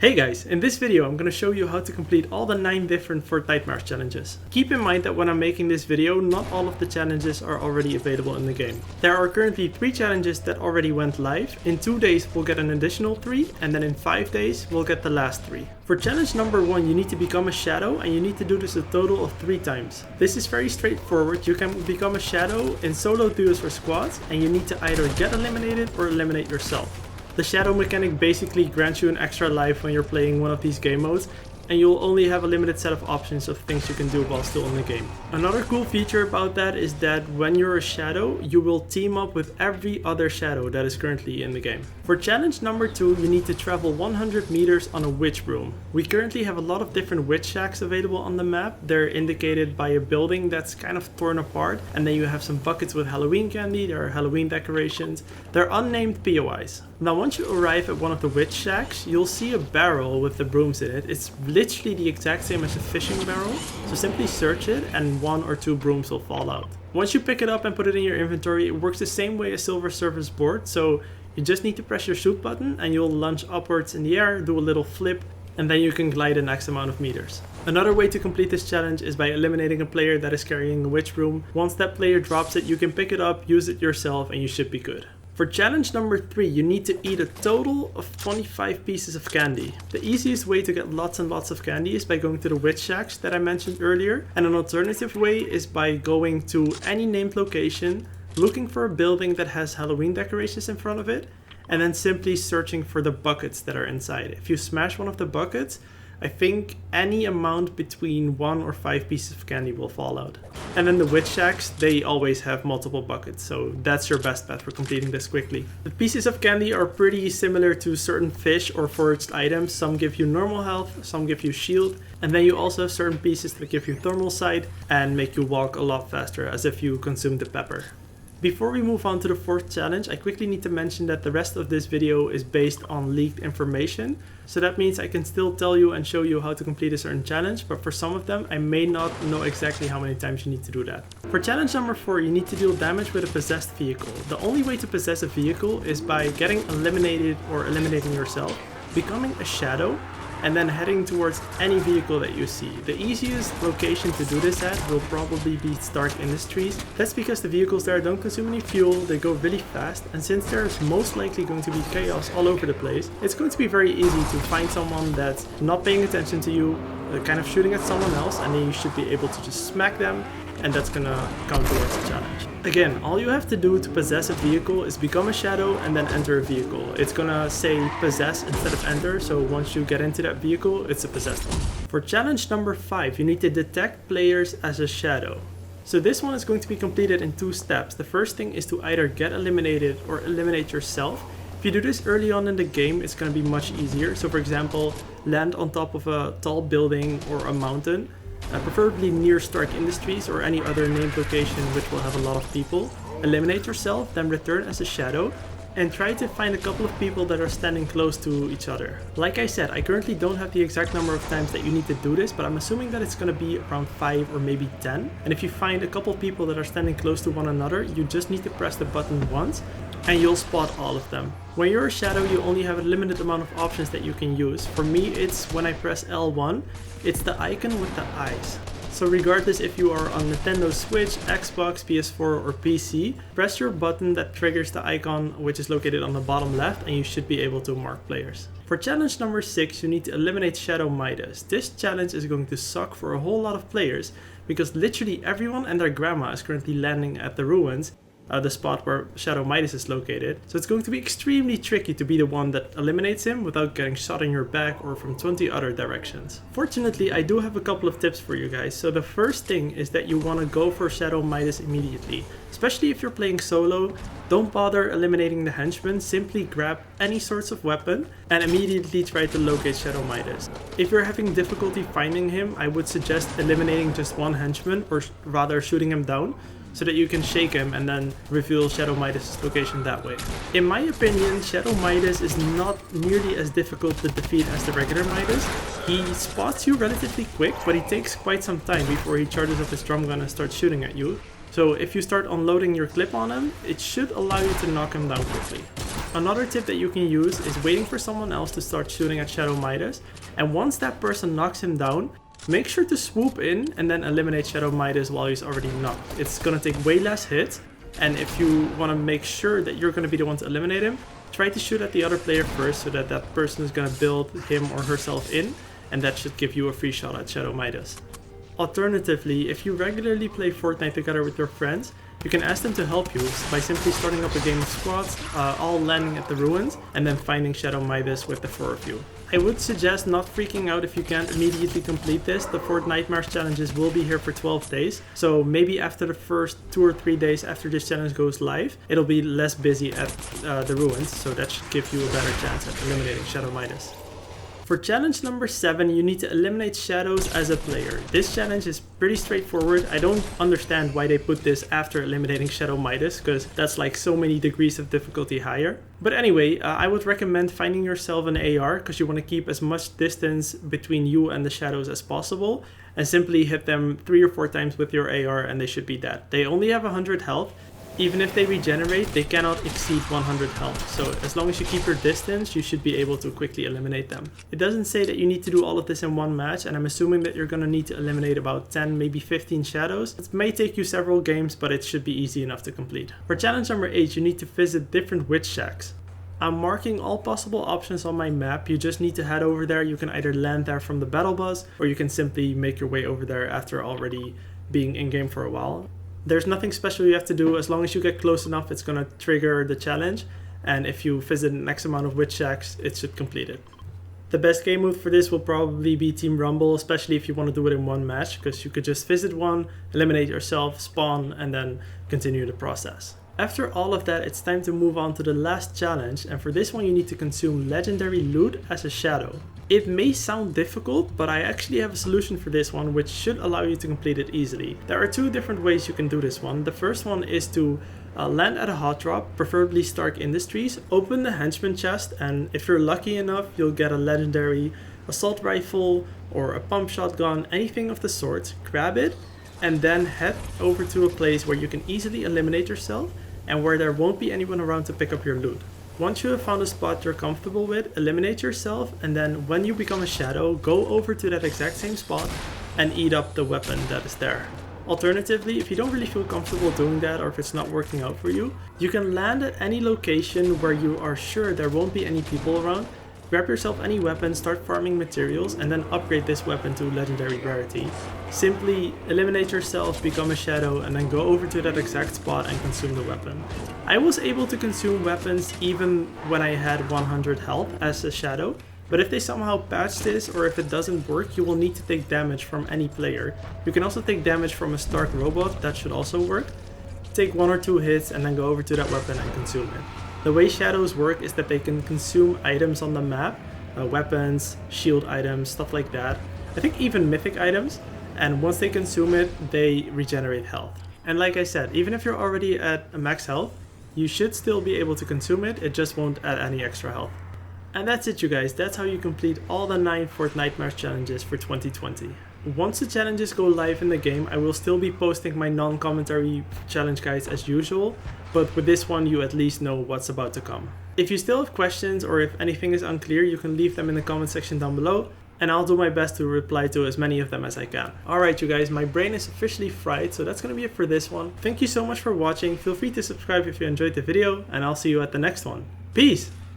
Hey guys, in this video I'm going to show you how to complete all the 9 different Fortnitemares challenges. Keep in mind that when I'm making this video, not all of the challenges are already available in the game. There are currently 3 challenges that already went live. In 2 days we'll get an additional 3, and then in 5 days we'll get the last 3. For challenge number 1, you need to become a shadow, and you need to do this a total of 3 times. This is very straightforward. You can become a shadow in solo, duos or squads, and you need to either get eliminated or eliminate yourself. The shadow mechanic basically grants you an extra life when you're playing one of these game modes, and you'll only have a limited set of options of things you can do while still in the game. Another cool feature about that is that when you're a shadow, you will team up with every other shadow that is currently in the game. For challenge number 2, you need to travel 100 meters on a Witch Broom. We currently have a lot of different witch shacks available on the map. They're indicated by a building that's kind of torn apart, and then you have some buckets with Halloween candy, there are Halloween decorations. They're unnamed POIs. Now once you arrive at one of the witch shacks, you'll see a barrel with the brooms in it. It's literally the exact same as a fishing barrel, so simply search it and 1 or 2 brooms will fall out. Once you pick it up and put it in your inventory, it works the same way as Silver Surface Board, so you just need to press your shoot button and you'll lunge upwards in the air, do a little flip, and then you can glide the next amount of meters. Another way to complete this challenge is by eliminating a player that is carrying a witch broom. Once that player drops it, you can pick it up, use it yourself, and you should be good. For challenge number 3, you need to eat a total of 25 pieces of candy. The easiest way to get lots and lots of candy is by going to the witch shacks that I mentioned earlier, and an alternative way is by going to any named location, looking for a building that has Halloween decorations in front of it, and then simply searching for the buckets that are inside. If you smash one of the buckets, I think any amount between 1 or 5 pieces of candy will fall out. And then the witch shacks, they always have multiple buckets, so that's your best bet for completing this quickly. The pieces of candy are pretty similar to certain fish or foraged items. Some give you normal health, some give you shield, and then you also have certain pieces that give you thermal sight and make you walk a lot faster, as if you consumed the pepper. Before we move on to the 4th challenge, I quickly need to mention that the rest of this video is based on leaked information. So that means I can still tell you and show you how to complete a certain challenge, but for some of them I may not know exactly how many times you need to do that. For challenge number 4, you need to deal damage with a possessed vehicle. The only way to possess a vehicle is by getting eliminated or eliminating yourself, becoming a shadow, and then heading towards any vehicle that you see. The easiest location to do this at will probably be Stark Industries. That's because the vehicles there don't consume any fuel, they go really fast, and since there's most likely going to be chaos all over the place, it's going to be very easy to find someone that's not paying attention to you, kind of shooting at someone else, and then you should be able to just smack them, and that's gonna count towards the challenge. Again, all you have to do to possess a vehicle is become a shadow and then enter a vehicle. It's gonna say possess instead of enter, so once you get into that vehicle, it's a possessed one. For challenge number 5, you need to detect players as a shadow. So this one is going to be completed in 2 steps. The first thing is to either get eliminated or eliminate yourself. If you do this early on in the game, it's going to be much easier. So for example, land on top of a tall building or a mountain, preferably near Stark Industries or any other named location which will have a lot of people. Eliminate yourself, then return as a shadow, and try to find a couple of people that are standing close to each other. Like I said, I currently don't have the exact number of times that you need to do this, but I'm assuming that it's going to be around 5 or maybe 10. And if you find a couple of people that are standing close to one another, you just need to press the button once and you'll spot all of them. When you're a shadow, you only have a limited amount of options that you can use. For me, it's when I press L1, it's the icon with the eyes. So regardless if you are on Nintendo Switch, Xbox, PS4 or PC, press your button that triggers the icon which is located on the bottom left, and you should be able to mark players. For challenge number 6, you need to eliminate Shadow Midas. This challenge is going to suck for a whole lot of players because literally everyone and their grandma is currently landing at the ruins, the spot where Shadow Midas is located. So it's going to be extremely tricky to be the one that eliminates him without getting shot in your back or from 20 other directions. Fortunately, I do have a couple of tips for you guys. So the first thing is that you want to go for Shadow Midas immediately. Especially if you're playing solo, don't bother eliminating the henchmen, simply grab any sorts of weapon and immediately try to locate Shadow Midas. If you're having difficulty finding him, I would suggest eliminating just one henchman, or rather shooting him down, so that you can shake him and then reveal Shadow Midas' location that way. In my opinion, Shadow Midas is not nearly as difficult to defeat as the regular Midas. He spots you relatively quick, but he takes quite some time before he charges up his drum gun and starts shooting at you. So if you start unloading your clip on him, it should allow you to knock him down quickly. Another tip that you can use is waiting for someone else to start shooting at Shadow Midas, and once that person knocks him down, make sure to swoop in and then eliminate Shadow Midas while he's already knocked. It's gonna take way less hits, and if you want to make sure that you're gonna be the one to eliminate him, try to shoot at the other player first so that that person is gonna build him or herself in, and that should give you a free shot at Shadow Midas. Alternatively, if you regularly play Fortnite together with your friends, you can ask them to help you by simply starting up a game of squads, all landing at the ruins, and then finding Shadow Midas with the 4 of you. I would suggest not freaking out if you can't immediately complete this. The Fortnitemares challenges will be here for 12 days, so maybe after the first 2 or 3 days after this challenge goes live, it'll be less busy at the ruins, so that should give you a better chance at eliminating Shadow Midas. For challenge number 7, you need to eliminate shadows as a player. This challenge is pretty straightforward. I don't understand why they put this after eliminating Shadow Midas, because that's like so many degrees of difficulty higher. But anyway, I would recommend finding yourself an AR, because you want to keep as much distance between you and the shadows as possible, and simply hit them 3 or 4 times with your AR and they should be dead. They only have 100 health. Even if they regenerate, they cannot exceed 100 health, so as long as you keep your distance, you should be able to quickly eliminate them. It doesn't say that you need to do all of this in one match, and I'm assuming that you're gonna need to eliminate about 10, maybe 15 shadows. It may take you several games, but it should be easy enough to complete. For challenge number 8, you need to visit different witch shacks. I'm marking all possible options on my map. You just need to head over there. You can either land there from the battle bus, or you can simply make your way over there after already being in-game for a while. There's nothing special you have to do. As long as you get close enough, it's going to trigger the challenge, and if you visit an X amount of witch shacks, it should complete it. The best game mode for this will probably be Team Rumble, especially if you want to do it in one match, because you could just visit one, eliminate yourself, spawn, and then continue the process. After all of that, it's time to move on to the last challenge, and for this one you need to consume legendary loot as a shadow. It may sound difficult, but I actually have a solution for this one which should allow you to complete it easily. There are 2 different ways you can do this one. The first one is to land at a hot drop, preferably Stark Industries, open the henchman chest, and if you're lucky enough, you'll get a legendary assault rifle or a pump shotgun, anything of the sort. Grab it, and then head over to a place where you can easily eliminate yourself and where there won't be anyone around to pick up your loot. Once you have found a spot you're comfortable with, eliminate yourself, and then when you become a shadow, go over to that exact same spot and eat up the weapon that is there. Alternatively, if you don't really feel comfortable doing that, or if it's not working out for you, you can land at any location where you are sure there won't be any people around, grab yourself any weapon, start farming materials, and then upgrade this weapon to legendary rarity. Simply eliminate yourself, become a shadow, and then go over to that exact spot and consume the weapon. I was able to consume weapons even when I had 100 health as a shadow, but if they somehow patch this, or if it doesn't work, you will need to take damage from any player. You can also take damage from a Stark robot, that should also work. Take 1 or 2 hits and then go over to that weapon and consume it. The way shadows work is that they can consume items on the map, weapons, shield items, stuff like that. I think even mythic items, and once they consume it, they regenerate health. And like I said, even if you're already at a max health, you should still be able to consume it, it just won't add any extra health. And that's it, you guys. That's how you complete all the 9 Fortnitemares challenges for 2020. Once the challenges go live in the game, I will still be posting my non-commentary challenge guides as usual, but with this one you at least know what's about to come. If you still have questions or if anything is unclear, you can leave them in the comment section down below, and I'll do my best to reply to as many of them as I can. Alright you guys, my brain is officially fried, so that's gonna be it for this one. Thank you so much for watching. Feel free to subscribe if you enjoyed the video, and I'll see you at the next one. Peace!